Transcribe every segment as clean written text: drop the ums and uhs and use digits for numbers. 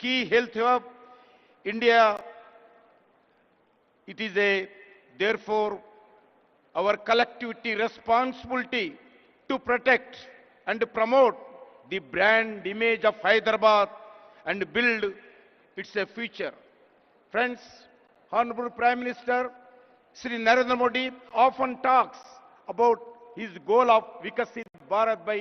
key health hub. India, it is therefore our collectivity responsibility to protect and promote the brand image of Hyderabad and build its future. Friends, Honorable Prime Minister Sri Narendra Modi often talks about his goal of Vikasit Bharat by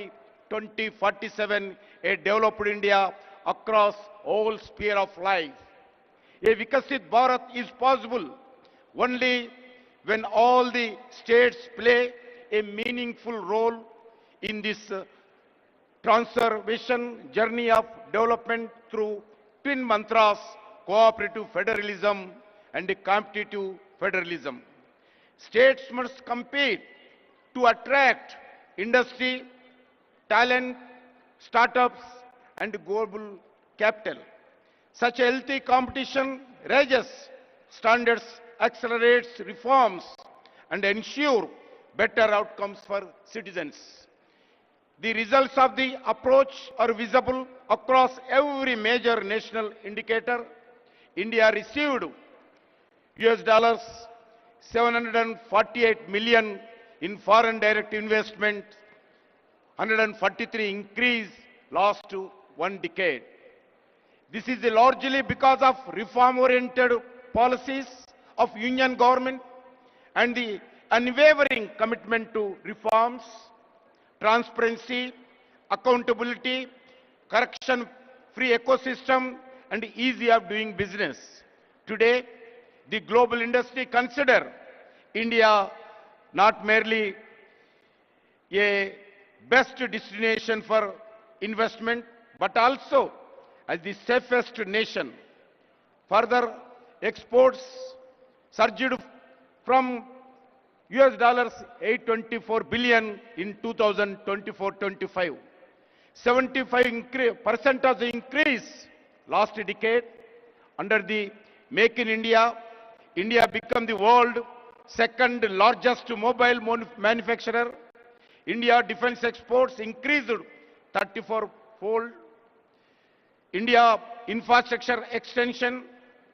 2047, a developed India across all sphere of life. A Vikasit Bharat is possible only when all the states play a meaningful role in this transformation journey of development through twin mantras, cooperative federalism and competitive federalism. States must compete to attract industry, talent, startups and global capital. Such a healthy competition raises standards, accelerates reforms and ensure better outcomes for citizens. The results of the approach are visible across every major national indicator. India received US $748 million in foreign direct investment, 143 increase last one decade. This is largely because of reform-oriented policies of Union government and the unwavering commitment to reforms, transparency, accountability, corruption-free ecosystem, and ease of doing business. Today, the global industry consider India not merely a best destination for investment, but also as the safest nation. Further, exports surged from US $824 billion in 2024-25. 75% of the increase last decade. Under the Make in India, India became the world's second largest mobile manufacturer. India defense exports increased 34-fold. India infrastructure extension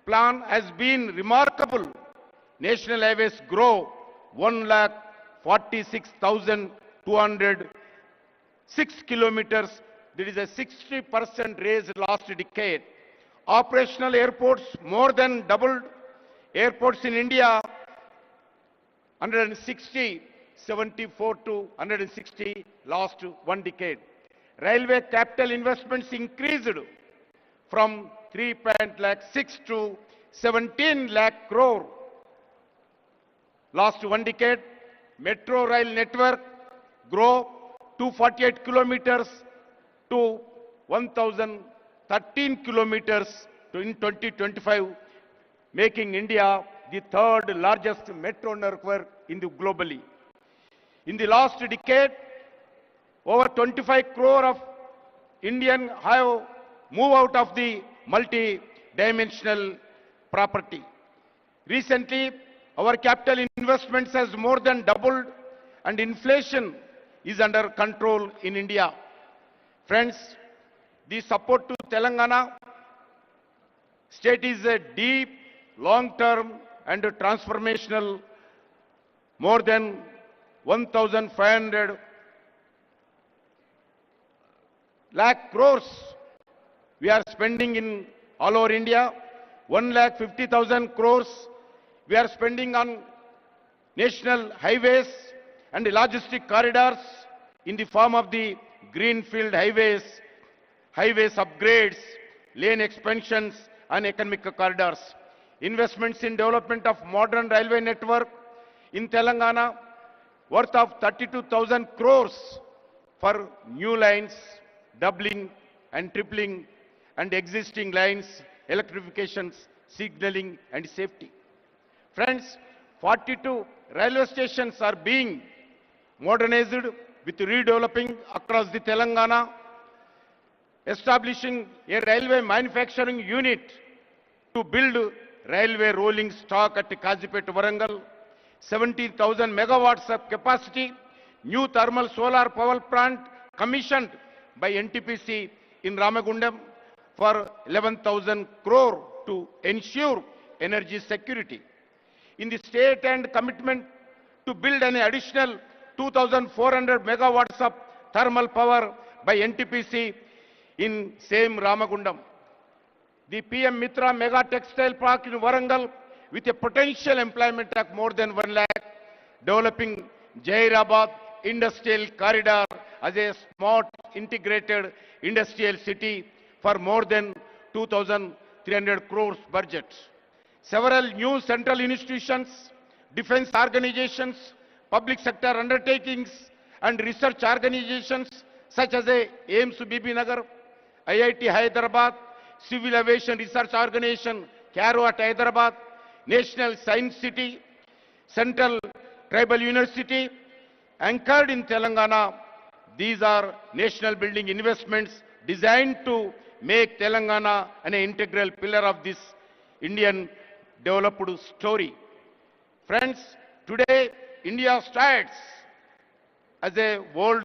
plan has been remarkable. National highways grow 1,46,206 kilometers. There is a 60% raise last decade. Operational airports more than doubled. Airports in India 160, 74 to 160 last one decade. Railway capital investments increased from 3.6 to 17 lakh crore last one decade. Metro rail network grow 248 kilometers to 1,013 kilometers in 2025, making India the third largest metro network in the globally. In the last decade, over 25 crore of Indian have moved out of the multi-dimensional property. Recently, our capital investments has more than doubled and inflation is under control in India. Friends, the support to Telangana state is a deep, long-term and transformational. More than 1,500 lakh crores we are spending in all over India. 1,50,000 crores we are spending on national highways and logistic corridors in the form of the greenfield highways, upgrades, lane expansions and economic corridors. Investments in development of modern railway network in Telangana worth of 32,000 crores for new lines, doubling and tripling and existing lines, electrifications, signaling and safety. Friends, 42 railway stations are being modernized with redeveloping across the Telangana, establishing a railway manufacturing unit to build railway rolling stock at Kazipet, Warangal, 17,000 megawatts of capacity, new thermal solar power plant commissioned by NTPC in Ramagundam, for 11,000 crore to ensure energy security. In the state and commitment to build an additional 2,400 megawatts of thermal power by NTPC in same Ramagundam. The PM Mitra Mega Textile Park in Warangal with a potential employment of more than 1 lakh, developing Jairabad Industrial Corridor as a smart integrated industrial city for more than 2,300 crores budget. Several new central institutions, defense organizations, public sector undertakings and research organizations such as AIMS Bibinagar, IIT Hyderabad, Civil Aviation Research Organization, CARO at Hyderabad, National Science City, Central Tribal University, anchored in Telangana. These are national building investments designed to make Telangana an integral pillar of this Indian developed story. Friends, today India stands as a world